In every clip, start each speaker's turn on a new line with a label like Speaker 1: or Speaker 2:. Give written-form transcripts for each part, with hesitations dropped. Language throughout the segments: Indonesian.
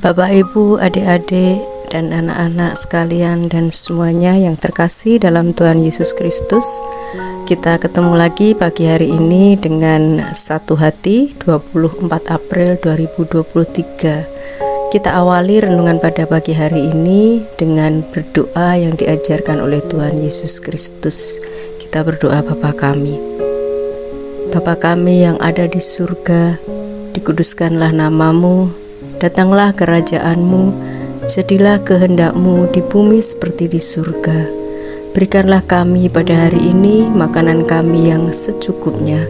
Speaker 1: Bapak, Ibu, adik-adik, dan anak-anak sekalian dan semuanya yang terkasih dalam Tuhan Yesus Kristus, kita ketemu lagi pagi hari ini dengan satu hati 24 April 2023. Kita awali renungan pada pagi hari ini dengan berdoa yang diajarkan oleh Tuhan Yesus Kristus. Kita berdoa, Bapa kami. Bapa kami yang ada di surga, dikuduskanlah namamu, datanglah kerajaan-Mu, jadilah kehendak-Mu di bumi seperti di surga. Berikanlah kami pada hari ini makanan kami yang secukupnya,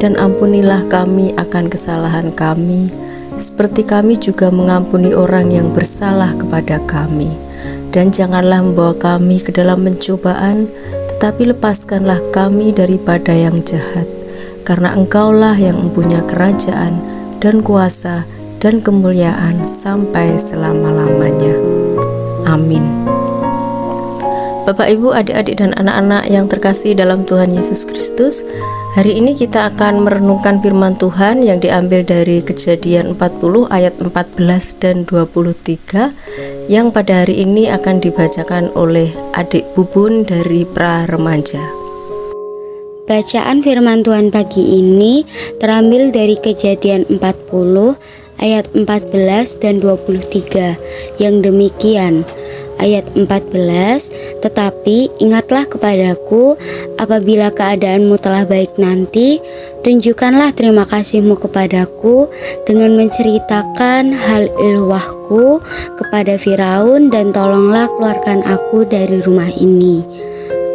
Speaker 1: dan ampunilah kami akan kesalahan kami, seperti kami juga mengampuni orang yang bersalah kepada kami. Dan janganlah membawa kami ke dalam pencobaan, tetapi lepaskanlah kami daripada yang jahat. Karena Engkaulah yang mempunyai kerajaan dan kuasa dan kemuliaan sampai selama-lamanya. Amin. Bapak, Ibu, adik-adik, dan anak-anak yang terkasih dalam Tuhan Yesus Kristus, hari ini kita akan merenungkan firman Tuhan yang diambil dari Kejadian 40 ayat 14 dan 23 yang pada hari ini akan dibacakan oleh adik Bubun dari Pra Remaja.
Speaker 2: Bacaan firman Tuhan pagi ini terambil dari Kejadian 40 ayat 14 dan 23 yang demikian. Ayat 14, tetapi ingatlah kepadaku apabila keadaanmu telah baik nanti, tunjukkanlah terima kasihmu kepadaku dengan menceritakan hal ilwahku kepada Firaun, dan tolonglah keluarkan aku dari rumah ini.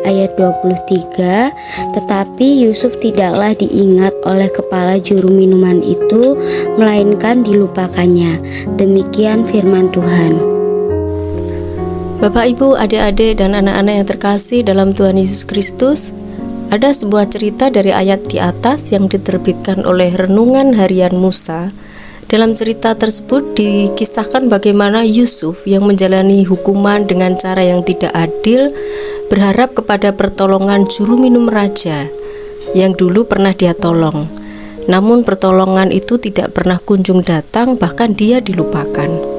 Speaker 2: Ayat 23, tetapi Yusuf tidaklah diingat oleh kepala juru minuman itu, melainkan dilupakannya. Demikian firman Tuhan.
Speaker 1: Bapak, Ibu, adik-adik, dan anak-anak yang terkasih dalam Tuhan Yesus Kristus, ada sebuah cerita dari ayat di atas yang diterbitkan oleh Renungan Harian Musa. Dalam cerita tersebut dikisahkan bagaimana Yusuf yang menjalani hukuman dengan cara yang tidak adil berharap kepada pertolongan juru minum raja yang dulu pernah dia tolong. Namun pertolongan itu tidak pernah kunjung datang, bahkan dia dilupakan.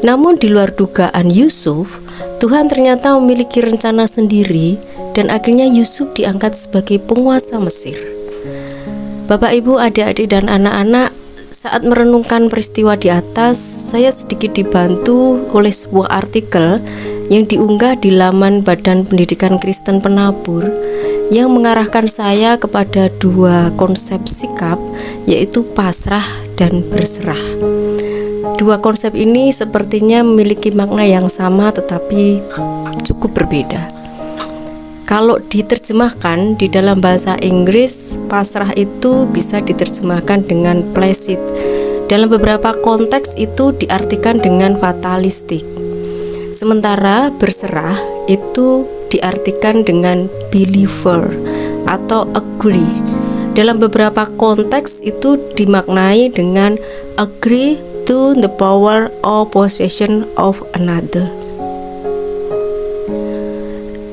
Speaker 1: Namun di luar dugaan Yusuf, Tuhan ternyata memiliki rencana sendiri, dan akhirnya Yusuf diangkat sebagai penguasa Mesir. Bapak, Ibu, adik-adik, dan anak-anak, saat merenungkan peristiwa di atas, saya sedikit dibantu oleh sebuah artikel yang diunggah di laman Badan Pendidikan Kristen Penabur yang mengarahkan saya kepada dua konsep sikap, yaitu pasrah dan berserah. Dua konsep ini sepertinya memiliki makna yang sama tetapi cukup berbeda. Kalau diterjemahkan di dalam bahasa Inggris, pasrah itu bisa diterjemahkan dengan placid. Dalam beberapa konteks itu diartikan dengan fatalistik. Sementara berserah itu diartikan dengan believer atau agree. Dalam beberapa konteks itu dimaknai dengan agree to the power or possession of another.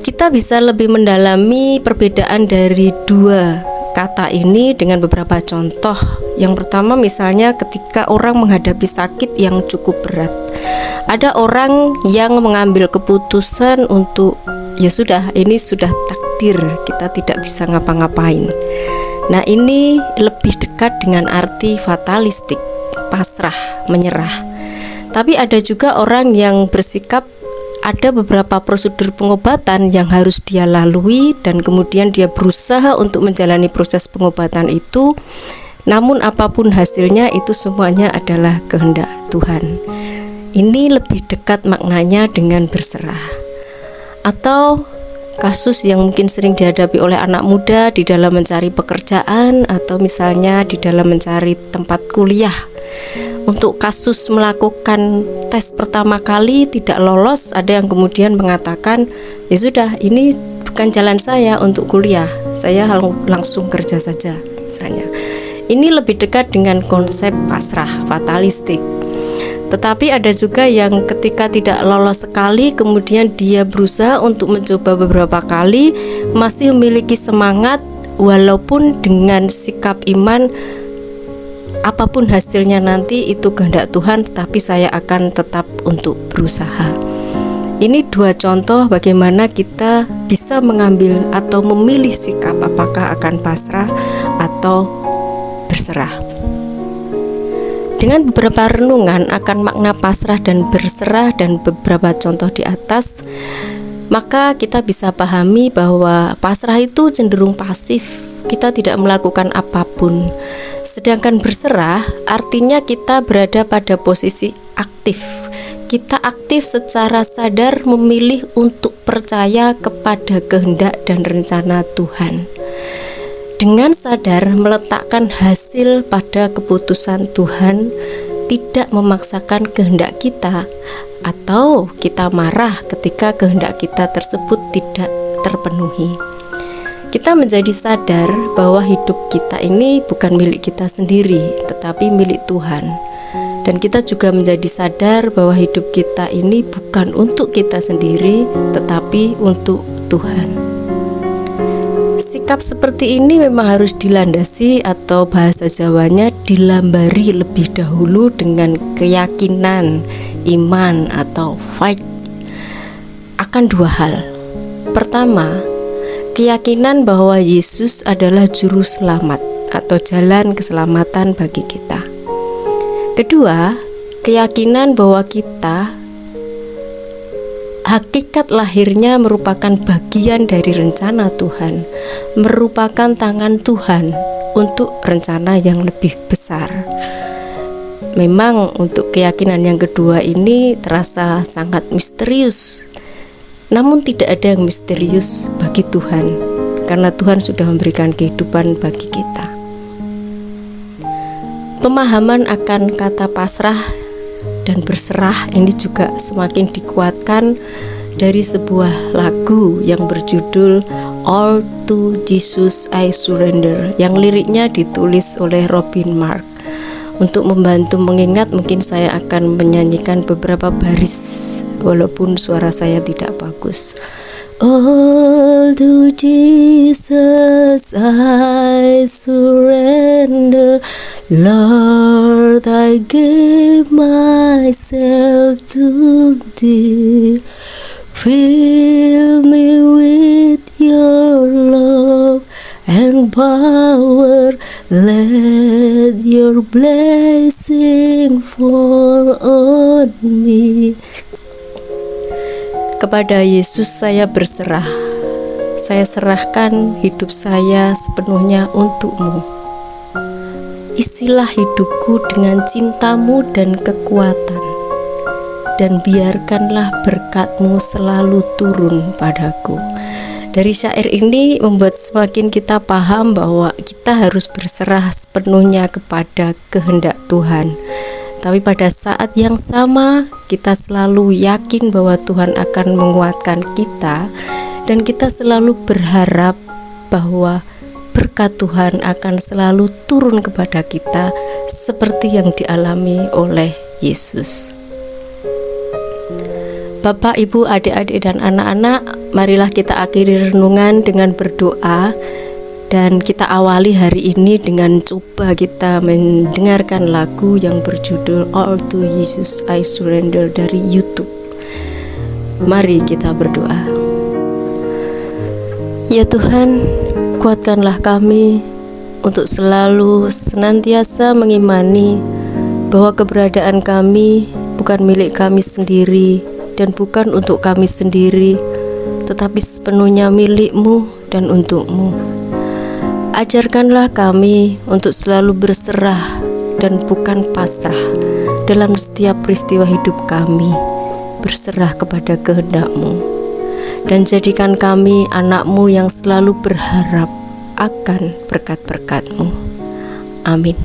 Speaker 1: Kita bisa lebih mendalami perbedaan dari dua kata ini dengan beberapa contoh. Yang pertama, misalnya ketika orang menghadapi sakit yang cukup berat. Ada orang yang mengambil keputusan untuk ya sudah, ini sudah takdir, kita tidak bisa ngapa-ngapain. Nah, ini lebih dekat dengan arti fatalistik, pasrah, menyerah. Tapi ada juga orang yang bersikap ada beberapa prosedur pengobatan yang harus dia lalui, dan kemudian dia berusaha untuk menjalani proses pengobatan itu. Namun apapun hasilnya, itu semuanya adalah kehendak Tuhan. Ini lebih dekat maknanya dengan berserah. Atau kasus yang mungkin sering dihadapi oleh anak muda di dalam mencari pekerjaan, atau misalnya di dalam mencari tempat kuliah. Untuk kasus melakukan tes pertama kali tidak lolos, ada yang kemudian mengatakan, ya sudah, ini bukan jalan saya untuk kuliah, saya langsung kerja saja misalnya. Ini lebih dekat dengan konsep pasrah, fatalistik. Tetapi ada juga yang ketika tidak lolos sekali, kemudian dia berusaha untuk mencoba beberapa kali, masih memiliki semangat walaupun dengan sikap iman apapun hasilnya nanti itu kehendak Tuhan, tetapi saya akan tetap untuk berusaha. Ini dua contoh bagaimana kita bisa mengambil atau memilih sikap apakah akan pasrah atau berserah. Dengan beberapa renungan akan makna pasrah dan berserah dan beberapa contoh di atas, maka kita bisa pahami bahwa pasrah itu cenderung pasif, kita tidak melakukan apapun. Sedangkan berserah artinya kita berada pada posisi aktif. Kita aktif secara sadar memilih untuk percaya kepada kehendak dan rencana Tuhan. Dengan sadar meletakkan hasil pada keputusan Tuhan, tidak memaksakan kehendak kita, atau kita marah ketika kehendak kita tersebut tidak terpenuhi. Kita menjadi sadar bahwa hidup kita ini bukan milik kita sendiri, tetapi milik Tuhan. Dan kita juga menjadi sadar bahwa hidup kita ini bukan untuk kita sendiri, tetapi untuk Tuhan. Sikap seperti ini memang harus dilandasi atau bahasa Jawanya dilambari lebih dahulu dengan keyakinan, iman atau faith akan dua hal. Pertama, keyakinan bahwa Yesus adalah juru selamat atau jalan keselamatan bagi kita. Kedua, keyakinan bahwa kita hakikat lahirnya merupakan bagian dari rencana Tuhan, merupakan tangan Tuhan untuk rencana yang lebih besar. Memang untuk keyakinan yang kedua ini terasa sangat misterius, namun tidak ada yang misterius bagi Tuhan, karena Tuhan sudah memberikan kehidupan bagi kita. Pemahaman akan kata pasrah dan berserah ini juga semakin dikuatkan dari sebuah lagu yang berjudul All to Jesus I Surrender, yang liriknya ditulis oleh Robin Mark. Untuk membantu mengingat, mungkin saya akan menyanyikan beberapa baris walaupun suara saya tidak bagus. All to Jesus I surrender, Lord, I give myself to Thee. Fill me with Your love and power, let Your blessing fall on me. Kepada Yesus saya berserah. Saya serahkan hidup saya sepenuhnya untuk-Mu. Isilah hidupku dengan cinta-Mu dan kekuatan, dan biarkanlah berkat-Mu selalu turun padaku. Dari syair ini membuat semakin kita paham bahwa kita harus berserah sepenuhnya kepada kehendak Tuhan. Tapi pada saat yang sama kita selalu yakin bahwa Tuhan akan menguatkan kita, dan kita selalu berharap bahwa berkat Tuhan akan selalu turun kepada kita seperti yang dialami oleh Yesus. Bapak, Ibu, adik-adik dan anak-anak, marilah kita akhiri renungan dengan berdoa. Dan kita awali hari ini dengan coba kita mendengarkan lagu yang berjudul All to Jesus I Surrender dari YouTube. Mari kita berdoa. Ya Tuhan, kuatkanlah kami untuk selalu senantiasa mengimani bahwa keberadaan kami bukan milik kami sendiri dan bukan untuk kami sendiri, tetapi sepenuhnya milik-Mu dan untuk-Mu. Ajarkanlah kami untuk selalu berserah dan bukan pasrah dalam setiap peristiwa hidup kami, berserah kepada kehendak-Mu, dan jadikan kami anak-Mu yang selalu berharap akan berkat-berkat-Mu. Amin.